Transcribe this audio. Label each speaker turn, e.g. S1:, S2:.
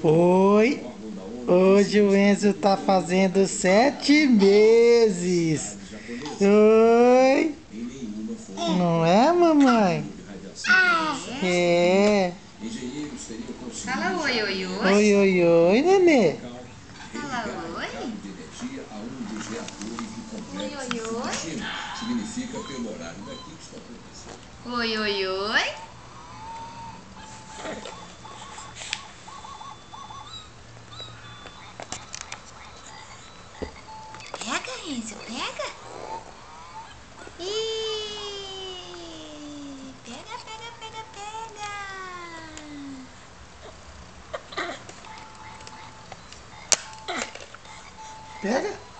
S1: Oi, hoje o Enzo tá fazendo 7 meses. Oi, não é, mamãe? É.
S2: Fala oi, oi, oi.
S1: Oi, oi, oi, nenê.
S2: Fala oi. Oi, oi, oi. Oi, oi, oi. Pega, Enzo, pega. Ih, pega, pega, pega, pega.
S1: Pega.